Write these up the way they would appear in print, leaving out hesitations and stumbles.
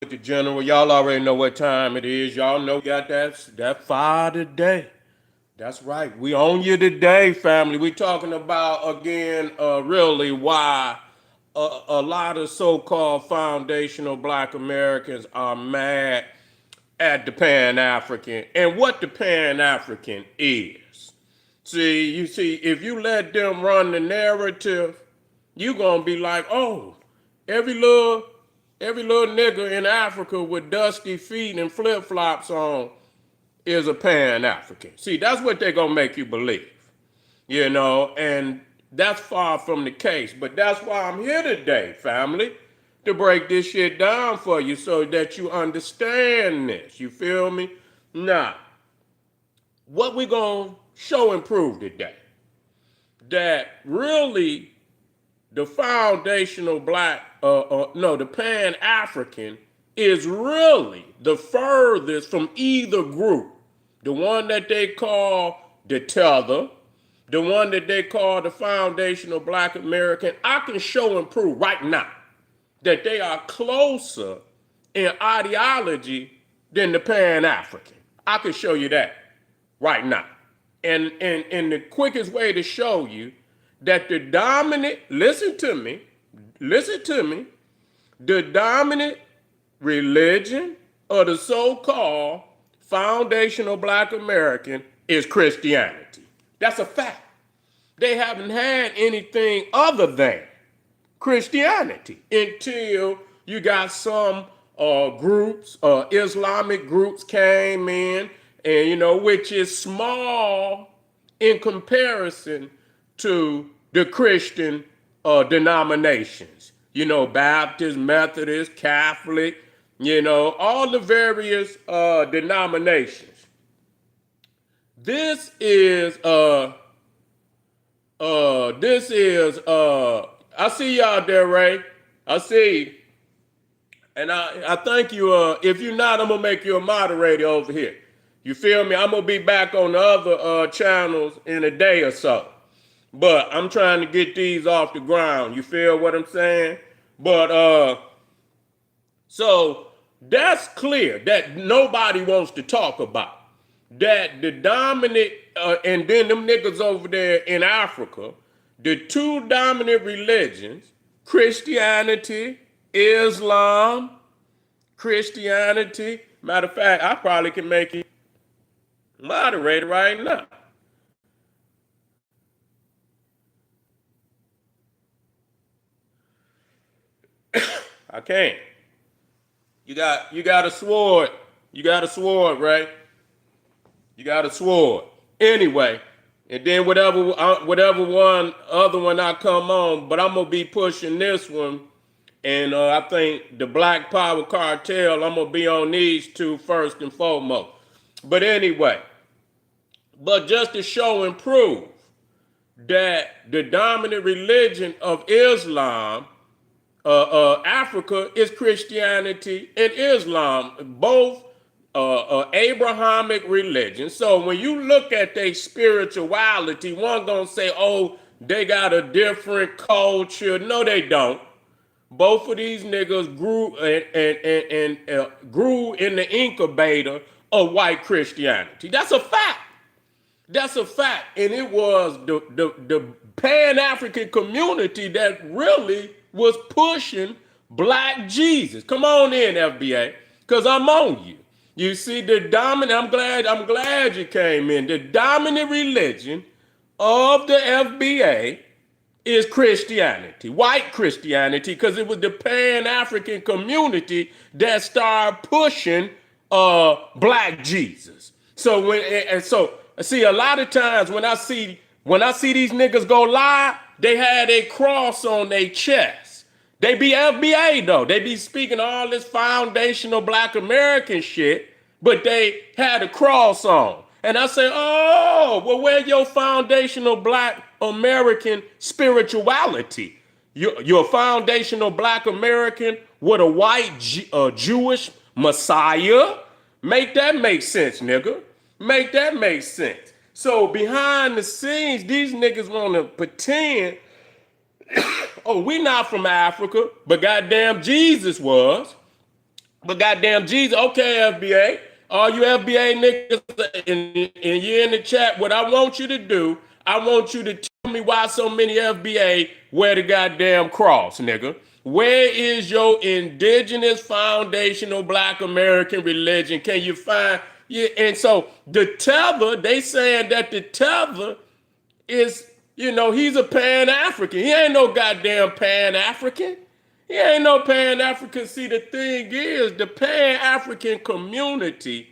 with the general. Y'all already know what time it is. Y'all know we got that fire today. That's right. We on you today, family. We talking about again, really why a lot of so-called foundational Black Americans are mad at the Pan African and what the Pan African is. See, if you let them run the narrative, you gonna be like, oh, every little every little nigga in Africa with dusty feet and flip flops on is a Pan African. See, that's what they're gonna make you believe, and that's far from the case. But that's why I'm here today, family, to break this shit down for you so that you understand this. You feel me? Now, what we gonna show and prove today? That really the foundational black, no, the Pan African is really the furthest from either group. The one that they call the Tether, the one that they call the foundational Black American. I can show and prove right now that they are closer in ideology than the Pan African. I can show you that right now. And the quickest way to show you that the dominant, listen to me, the dominant religion of the so-called foundational Black American is Christianity. That's a fact. They haven't had anything other than Christianity until you got some groups, Islamic groups came in, and which is small in comparison to the Christian denominations. Baptist, Methodist, Catholic, all the various denominations. This is I see you out there, Ray. I see you. And I thank you. If you're not, I'm gonna make you a moderator over here. You feel me? I'm gonna be back on the other channels in a day or so. But I'm trying to get these off the ground. You feel what I'm saying? But so that's clear that nobody wants to talk about. That the dominant, and then them niggas over there in Africa, the two dominant religions, Christianity, Islam, Christianity. Matter of fact, I probably can make you moderator right now. I can't. You got a sword. You got a sword, right? You got a sword. Anyway, and then whatever one other one I come on, but I'm gonna be pushing this one, and I think the Black Power Cartel. I'm gonna be on these two first and foremost. But anyway, but just to show and prove that the dominant religion of Islam, Africa, is Christianity and Islam, both Abrahamic religion. So when you look at their spirituality, one gonna say, "Oh, they got a different culture." No, they don't. Both of these niggas grew and grew in the incubator of white Christianity. That's a fact. That's a fact. And it was the Pan-African community that really was pushing Black Jesus. Come on in, FBA, because I'm on you. You see, the dominant, I'm glad you came in. The dominant religion of the FBA is Christianity, white Christianity, because it was the Pan-African community that started pushing Black Jesus. So see, a lot of times when I see these niggas go live, they had a cross on their chest. They be FBA though. They be speaking all this foundational Black American shit, but they had a cross on. And I say, oh, well, where's your foundational Black American spirituality? You're a foundational Black American with a white Jewish Messiah? Make that make sense, nigga. Make that make sense. So behind the scenes, these niggas want to pretend, oh, we not from Africa, but goddamn Jesus was. But goddamn Jesus, okay, FBA, all you FBA niggas, and you're in the chat, what I want you to do, I want you to tell me why so many FBA wear the goddamn cross, nigga. Where is your indigenous foundational black American religion? Can you find, yeah, and so the tether, they saying that the tether is, he's a Pan-African. He ain't no goddamn Pan-African. He ain't no Pan-African. See, the thing is, the Pan-African community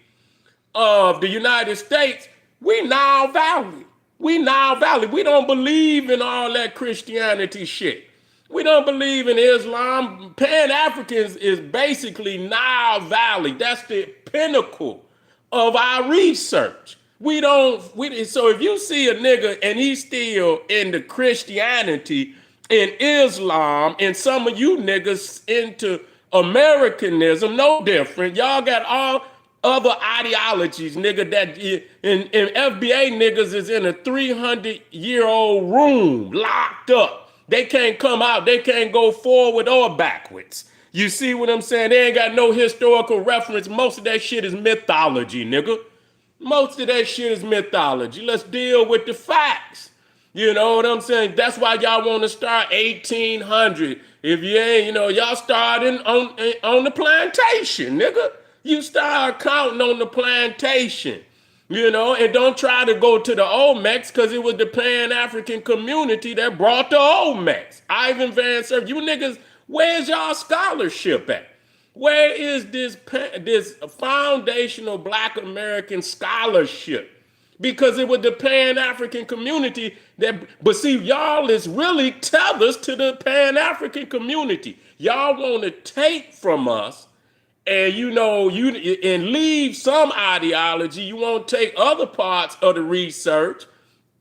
of the United States, we Nile Valley. We Nile Valley. We don't believe in all that Christianity shit. We don't believe in Islam. Pan-Africans is basically Nile Valley. That's the pinnacle of our research. So if you see a nigga and he's still into Christianity and Islam, and some of you niggas into Americanism, no different. Y'all got all other ideologies, nigga, and FBA niggas is in a 300-year-old room, locked up. They can't come out. They can't go forward or backwards. You see what I'm saying? They ain't got no historical reference. Most of that shit is mythology, nigga. Most of that shit is mythology. Let's deal with the facts. You know what I'm saying? That's why y'all want to start 1800. If you ain't, y'all starting on the plantation, nigga. You start counting on the plantation, and don't try to go to the Olmecs because it was the Pan-African community that brought the Olmecs. Ivan Van Serf, you niggas, where's y'all scholarship at? Where is this foundational black American scholarship? Because it was the Pan-African community but see, y'all is really tethers to the Pan-African community. Y'all want to take from us and and leave some ideology. You won't take other parts of the research,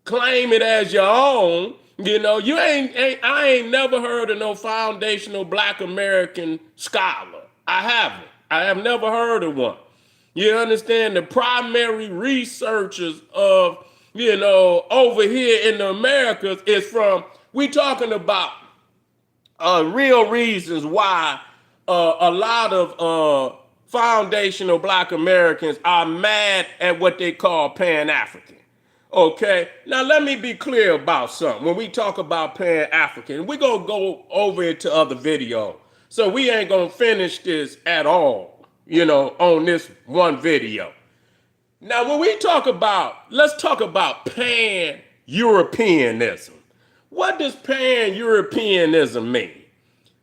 claim it as your own. I ain't never heard of no foundational black American scholar. I haven't. I have never heard of one. You understand? The primary researchers of, over here in the Americas is we talking about real reasons why a lot of foundational black Americans are mad at what they call Pan-African. Okay, now let me be clear about something. When we talk about Pan-African, we're going to go over into other video. So we ain't going to finish this at all, on this one video. Now, when we let's talk about Pan-Europeanism. What does Pan-Europeanism mean?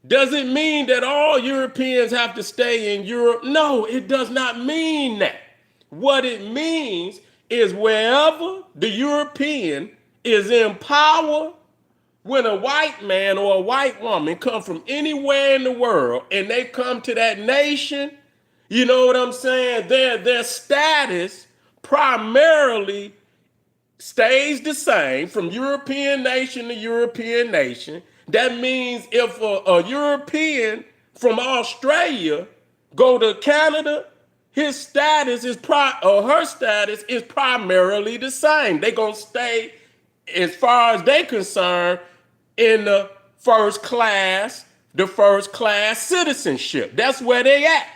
Does it mean that all Europeans have to stay in Europe? No, it does not mean that. What it means is wherever the European is in power, when a white man or a white woman come from anywhere in the world and they come to that nation, you know what I'm saying? Their status primarily stays the same from European nation to European nation. That means if a European from Australia go to Canada, his status is her status is primarily the same. They gonna stay, as far as they concerned, in the first class citizenship. That's where they at.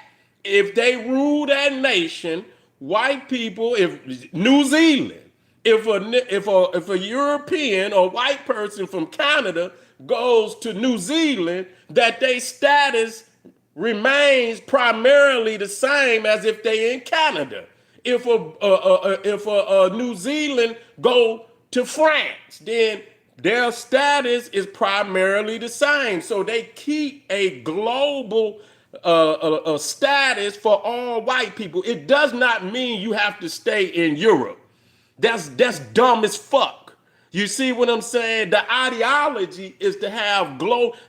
If they rule that nation, white people, if New Zealand, if a European or white person from Canada goes to New Zealand, that their status remains primarily the same as if they in Canada. If a New Zealand go to France, then their status is primarily the same. So they keep a global status for all white people. It does not mean you have to stay in Europe. That's dumb as fuck. You see what I'm saying? The ideology is to have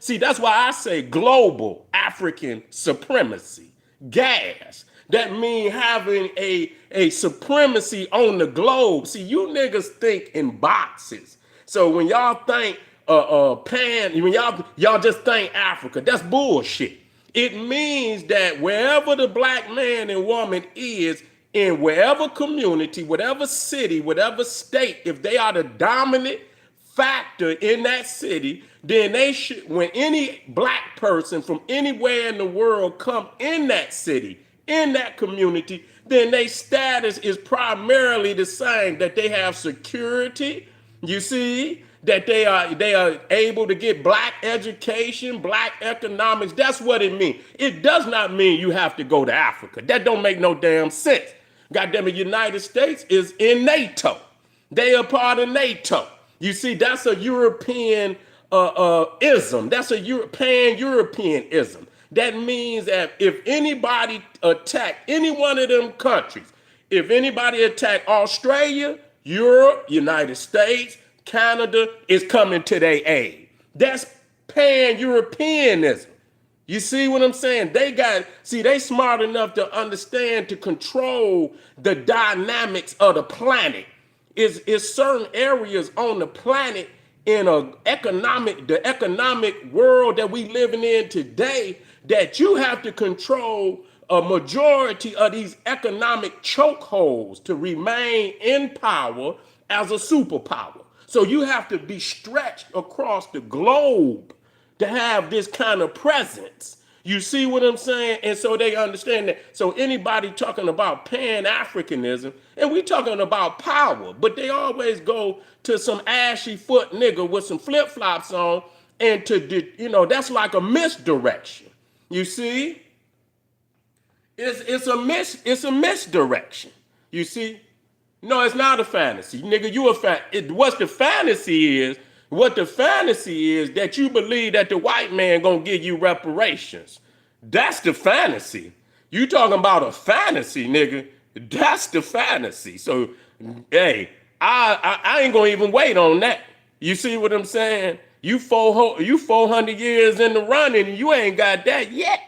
see, that's why I say global African supremacy. Gas. That means having a supremacy on the globe. See, you niggas think in boxes. So when y'all think when y'all just think Africa, that's bullshit. It means that wherever the black man and woman is, in wherever community, whatever city, whatever state, if they are the dominant factor in that city, then they should, when any black person from anywhere in the world come in that city, in that community, then their status is primarily the same, that they have security, you see, that they are able to get black education, black economics. That's what it means. It does not mean you have to go to Africa. That don't make no damn sense. Goddamn it, United States is in NATO. They are part of NATO. You see, that's a European ism. That's a pan-Europeanism. That means that if anybody attack any one of them countries, if anybody attack Australia, Europe, United States, Canada, is coming to their aid. That's pan-Europeanism. You see what I'm saying? They smart enough to understand to control the dynamics of the planet. Is certain areas on the planet in the economic world that we living in today that you have to control a majority of these economic chokeholds to remain in power as a superpower. So you have to be stretched across the globe to have this kind of presence. You see what I'm saying? And so they understand that. So anybody talking about Pan-Africanism, and we talking about power, but they always go to some ashy foot nigga with some flip-flops on, and that's like a misdirection. You see? It's a misdirection. You see? No, it's not a fantasy. Nigga, what the fantasy is that you believe that the white man gonna give you reparations. That's the fantasy. You talking about a fantasy, nigga. That's the fantasy. So, hey, I ain't gonna even wait on that. You see what I'm saying? You 400 years in the running and you ain't got that yet.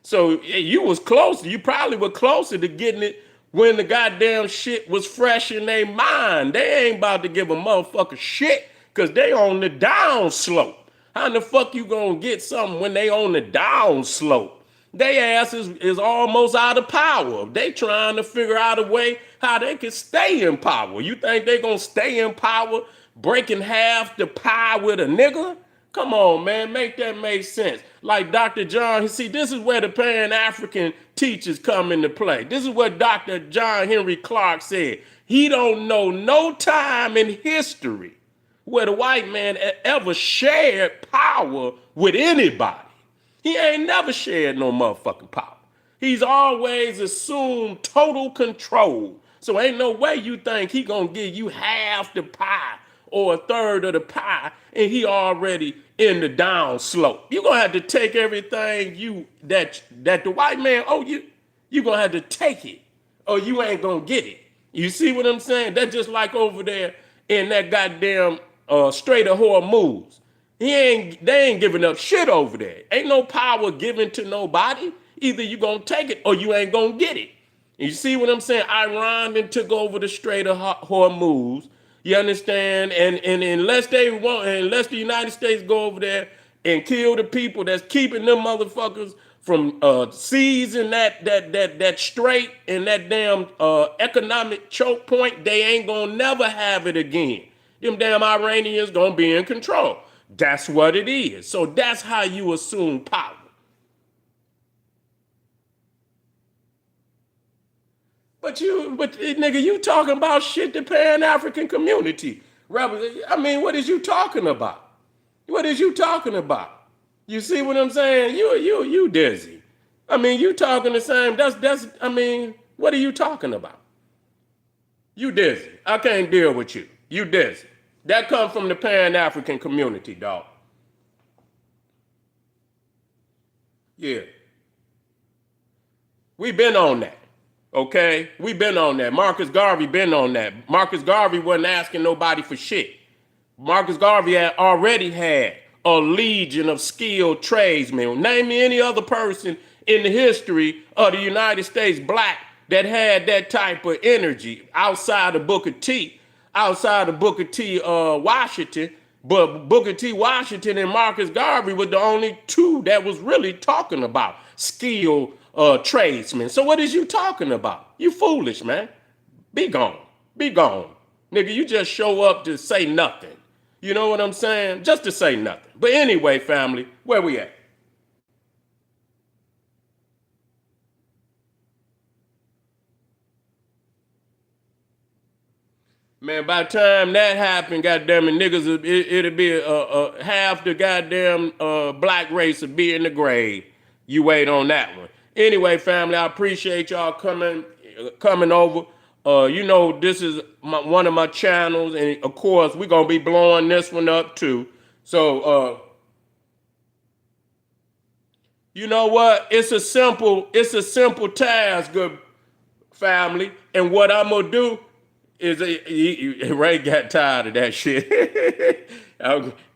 So you was closer. You probably were closer to getting it when the goddamn shit was fresh in their mind. They ain't about to give a motherfucker shit because they on the down slope. How in the fuck you gonna get something when they on the down slope? They ass is almost out of power. They trying to figure out a way how they can stay in power. You think they gonna stay in power breaking half the pie with a nigga? Come on, man, make that make sense. Like Dr. John, see, this is where the Pan-African teachers come into play. This is what Dr. John Henry Clark said. He don't know no time in history where the white man ever shared power with anybody. He ain't never shared no motherfucking power. He's always assumed total control. So ain't no way you think he gonna give you half the pie or a third of the pie and he already in the down slope. You're gonna have to take everything that the white man owe you. You're gonna have to take it or you ain't gonna get it. You see what I'm saying? That's just like over there in that goddamn Strait of Hormuz. They ain't giving up shit over there. Ain't no power given to nobody. Either you gonna take it or you ain't gonna get it. You see what I'm saying? Iran then took over the Strait of Hormuz. You understand? And unless the United States go over there and kill the people that's keeping them motherfuckers from seizing that strait and that damn economic choke point, they ain't gonna never have it again. Them damn Iranians gonna be in control. That's what it is. So that's how you assume power. But nigga, you talking about shit the Pan-African community. I mean, what is you talking about? What is you talking about? You see what I'm saying? You dizzy. I mean, you talking the same. I mean, what are you talking about? You dizzy. I can't deal with you. You dizzy. That comes from the Pan-African community, dog. Yeah. We been on that. Okay? We been on that. Marcus Garvey been on that. Marcus Garvey wasn't asking nobody for shit. Marcus Garvey already had a legion of skilled tradesmen. Name me any other person in the history of the United States black that had that type of energy outside of Booker T. Washington. But Booker T. Washington and Marcus Garvey were the only two that was really talking about skilled tradesmen. So what is you talking about? You foolish, man. Be gone. Be gone. Nigga, you just show up to say nothing. You know what I'm saying? Just to say nothing. But anyway, family, where we at? Man, by the time that happened, goddamn it, niggas, it'll be half the goddamn black race will be in the grave. You wait on that one. Anyway, family, I appreciate y'all coming over. You know, this is one of my channels, and of course, we're gonna be blowing this one up too. So, you know what? It's a simple task, good family. And what I'm gonna do is Ray got tired of that shit.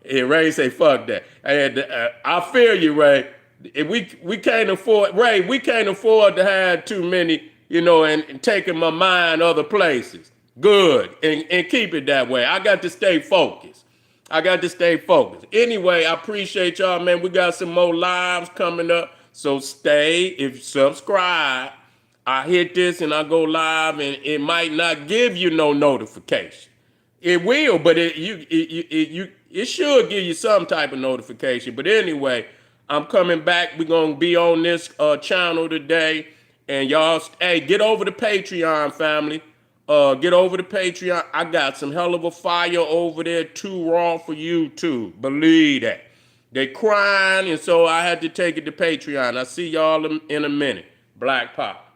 Ray say fuck that. I feel you, Ray. If we can't afford Ray, we can't afford to have too many, and taking my mind other places. Good. And keep it that way. I got to stay focused. I got to stay focused. Anyway, I appreciate y'all, man. We got some more lives coming up. So stay, if subscribe. I hit this and I go live, and it might not give you no notification. It will, but it should give you some type of notification. But anyway, I'm coming back. We're gonna be on this channel today, and y'all, hey, get over to Patreon, family. Get over to Patreon. I got some hell of a fire over there. Too raw for YouTube. Believe that. They crying, and so I had to take it to Patreon. I see y'all in a minute. Black Pop.